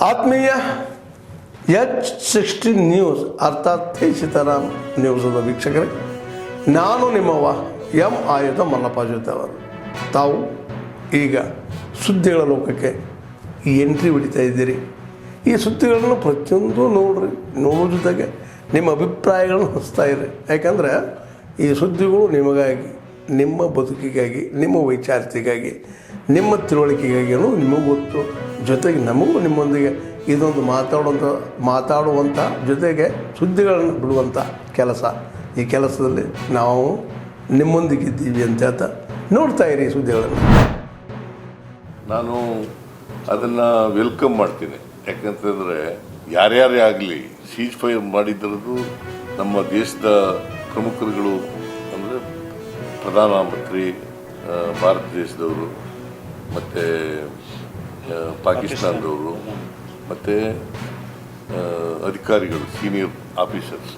ಆತ್ಮೀಯ H16 news ಅರ್ಥಾತ್ ಸೀತಾರಾಮ್ ನ್ಯೂಸದ ವೀಕ್ಷಕರೇ, ನಾನು ನಿಮ್ಮವ ಎಂ ಆಯುಧ ಮಲ್ಲಪ್ಪ ಜೊತೆ ಅವರು. ತಾವು ಈಗ ಸುದ್ದಿಗಳ ಲೋಕಕ್ಕೆ ಎಂಟ್ರಿ ಹೊಡಿತಾ ಇದ್ದೀರಿ. ಈ ಸುದ್ದಿಗಳನ್ನು ಪ್ರತಿಯೊಂದು ನೋಡೋ ಜೊತೆಗೆ ನಿಮ್ಮ ಅಭಿಪ್ರಾಯಗಳನ್ನು ಹಂಚ್ತಾ ಇರಿ. ಯಾಕಂದರೆ ಈ ಸುದ್ದಿಗಳು ನಿಮಗಾಗಿ, ನಿಮ್ಮ ಬದುಕಿಗಾಗಿ, ನಿಮ್ಮ ವೈಚಾರಿಕೆಗಾಗಿ, ನಿಮ್ಮ ತಿಳುವಳಿಕೆಗಾಗಿಯೂ ನಿಮಗೂ ಗೊತ್ತು. ಜೊತೆಗೆ ನಮಗೂ ನಿಮ್ಮೊಂದಿಗೆ ಇದೊಂದು ಮಾತಾಡುವಂಥ ಜೊತೆಗೆ ಸುದ್ದಿಗಳನ್ನು ಬಿಡುವಂಥ ಕೆಲಸ. ಈ ಕೆಲಸದಲ್ಲಿ ನಾವು ನಿಮ್ಮೊಂದಿಗಿದ್ದೀವಿ ಅಂತ ಹೇಳ್ತಾ ನೋಡ್ತಾ ಇರಿ ಸುದ್ದಿಗಳನ್ನು. ನಾನು ಅದನ್ನು ವೆಲ್ಕಮ್ ಮಾಡ್ತೀನಿ. ಯಾಕಂತಂದರೆ ಯಾರ್ಯಾರೇ ಆಗಲಿ ಸೀಜ್ ಫೈರ್ ಮಾಡಿದ್ರದ್ದು ನಮ್ಮ ದೇಶದ ಪ್ರಮುಖರುಗಳು ಅಂದರೆ ಪ್ರಧಾನಮಂತ್ರಿ ಭಾರತ ದೇಶದವರು, ಮತ್ತು ಪಾಕಿಸ್ತಾನದವರು, ಮತ್ತು ಅಧಿಕಾರಿಗಳು, ಸೀನಿಯರ್ ಆಫೀಸರ್ಸ್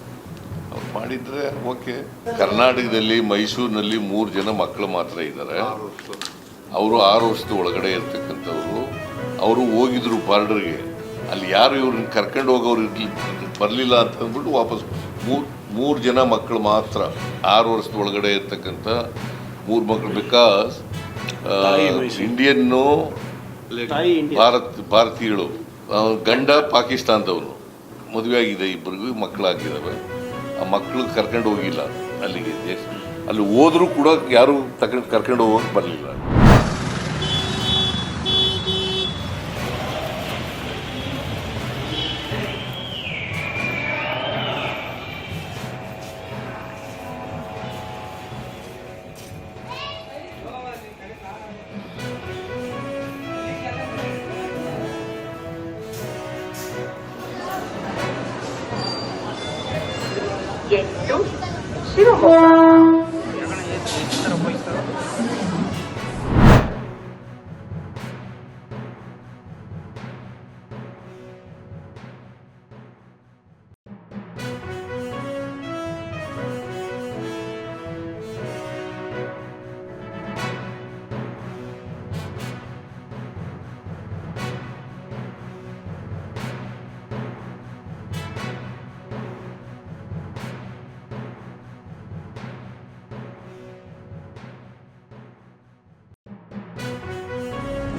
ಅವ್ರು ಮಾಡಿದರೆ ಓಕೆ. ಕರ್ನಾಟಕದಲ್ಲಿ ಮೈಸೂರಿನಲ್ಲಿ 3 ಜನ ಮಕ್ಕಳು ಮಾತ್ರ ಇದ್ದಾರೆ. ಅವರು 6 ವರ್ಷದ ಒಳಗಡೆ ಇರ್ತಕ್ಕಂಥವ್ರು. ಅವರು ಹೋಗಿದ್ರು ಬಾರ್ಡರ್ಗೆ. ಅಲ್ಲಿ ಯಾರು ಇವ್ರನ್ನ ಕರ್ಕೊಂಡು ಹೋಗೋರು ಬರಲಿಲ್ಲ ಅಂತ ಅಂದ್ಬಿಟ್ಟು ವಾಪಸ್ 3 ಜನ ಮಕ್ಕಳು ಮಾತ್ರ 6 ವರ್ಷದ ಒಳಗಡೆ ಇರ್ತಕ್ಕಂಥ 3 ಮಕ್ಕಳು. ಬಿಕಾಸ್ ಇಂಡಿಯನ್ನು ಭಾರತೀಯಗಳು, ಗಂಡ ಪಾಕಿಸ್ತಾನದವನು, ಮದುವೆ ಆಗಿದೆ, ಇಬ್ಬರಿಗೂ ಮಕ್ಕಳಾಗಿದ್ದಾವೆ. ಆ ಮಕ್ಕಳು ಕರ್ಕೊಂಡು ಹೋಗಿಲ್ಲ ಅಲ್ಲಿಗೆ. ಅಲ್ಲಿ ಹೋದರೂ ಕೂಡ ಯಾರು ಕರ್ಕೊಂಡು ಹೋಗೋಕೆ ಬರಲಿಲ್ಲ.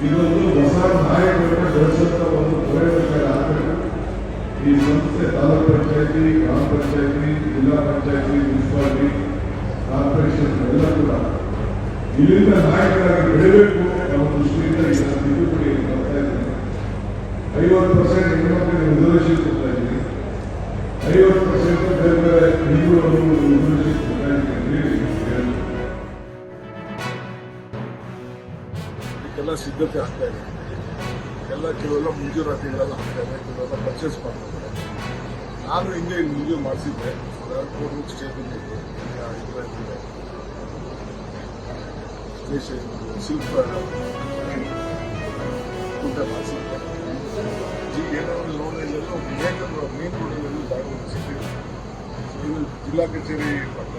ಇದೊಂದು ಹೊಸ ನಾಯಕರನ್ನು ಬೆಳೆಸುವಂತ ಒಂದು ಪ್ರಯೋಜನ ಆಗಬೇಕು. ಈ ಸಂಸ್ಥೆ ತಾಲೂಕು ಪಂಚಾಯತಿ, ಗ್ರಾಮ ಪಂಚಾಯತಿ, ಜಿಲ್ಲಾ ಪಂಚಾಯತಿ, ಮುನ್ಸಿಪಾಲಿಟಿ, ಕಾರ್ಪೊರೇಷನ್ ಎಲ್ಲ ಕೂಡ ಇಲ್ಲಿಂದ ನಾಯಕರಾಗಿ ಬೆಳೆಯಬೇಕು ಅನ್ನೋ ದೃಷ್ಟಿಯಿಂದ ಇದನ್ನು ತಿದ್ದುಪಡಿ ಮಾಡ್ತಾ ಇದ್ದೀನಿ. 50% ಹೆಣ್ಮಕ್ಳಿಗೆ ರಿಸರ್ವೇಷನ್ ಕೊಡ್ತಾ ಇದ್ದೀನಿ, 50% ಬೇರೆ ಬೇರೆ ಹಿಂದೂಗಳು ರಿಸರ್ವೇಷನ್ ಕೊಡ್ತಾ ಇದ್ದೀನಿ. ಎಲ್ಲ ಸಿದ್ಧತೆ ಆಗ್ತಾ ಇದೆ. ಎಲ್ಲ ಕೆಲವೆಲ್ಲ ಮುಂಜೂರಾತಿಗಳೆಲ್ಲ ಆಗ್ತಾ ಇದೆ, ಕೆಲವೆಲ್ಲ ಪರ್ಚೇಸ್ ಮಾಡ್ತಾರೆ. ನಾನು ಹಿಂಗೆ ಮುಂಜೂರು ಮಾಡಿಸಿದ್ದೆ. ಕೋರ್ಟ್ ಸ್ಟೇಷನ್ ಶಿಲ್ಪ ಊಟ ಮಾಡಿಸಿದ್ದೆ. ಏನೋ ಲೋನ್ ಇಲ್ಲೆಲ್ಲ ಮೇನ್ ರೋಡಲ್ಲಿ ಭಾಗವಹಿಸಿದ್ದೆ. ಇದು ಜಿಲ್ಲಾ ಕಚೇರಿ ಪಕ್ಕ.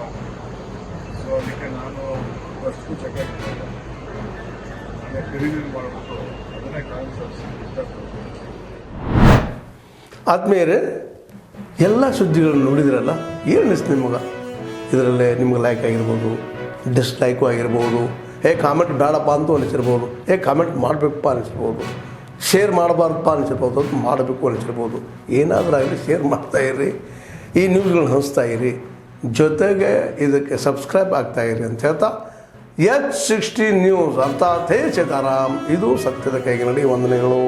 ಸೊ ಅದಕ್ಕೆ ನಾನು ಫಸ್ಟು ಚೆಕ್ ಆಗಿದ್ದೆ. ಆತ್ಮೀಯರೇ, ಎಲ್ಲ ಸುದ್ದಿಗಳನ್ನು ನೋಡಿದ್ರಲ್ಲ, ಏನು ಅನಿಸ್ತು ನಿಮಗೆ? ಇದರಲ್ಲೇ ನಿಮ್ಗೆ ಲೈಕ್ ಆಗಿರ್ಬೋದು, ಡಿಸ್ಲೈಕು ಆಗಿರ್ಬೋದು, ಕಾಮೆಂಟ್ ಬೇಡಪ್ಪ ಅಂತೂ ಅನಿಸಿರ್ಬೋದು, ಕಾಮೆಂಟ್ ಮಾಡಬೇಕಪ್ಪ ಅನಿಸಿರ್ಬೋದು, ಶೇರ್ ಮಾಡಬಾರ್ದಪ್ಪ ಅನಿಸಿರ್ಬೋದು, ಅದು ಮಾಡಬೇಕು ಅನಿಸಿರ್ಬೋದು. ಏನಾದರೂ ಆಗಲಿ ಶೇರ್ ಮಾಡ್ತಾಯಿರಿ, ಈ ನ್ಯೂಸ್ಗಳನ್ನ ಹಂಚ್ತಾ ಇರಿ, ಜೊತೆಗೆ ಇದಕ್ಕೆ ಸಬ್ಸ್ಕ್ರೈಬ್ ಆಗ್ತಾಯಿರಿ ಅಂತ ಹೇಳ್ತಾ H16 ನ್ಯೂಸ್ ಅರ್ಥಾತ್ ಸೀತಾರಾಮ್, ಇದು ಸತ್ಯದ ಕೈಗೆ ನಡಿ. ವಂದನೆಗಳು.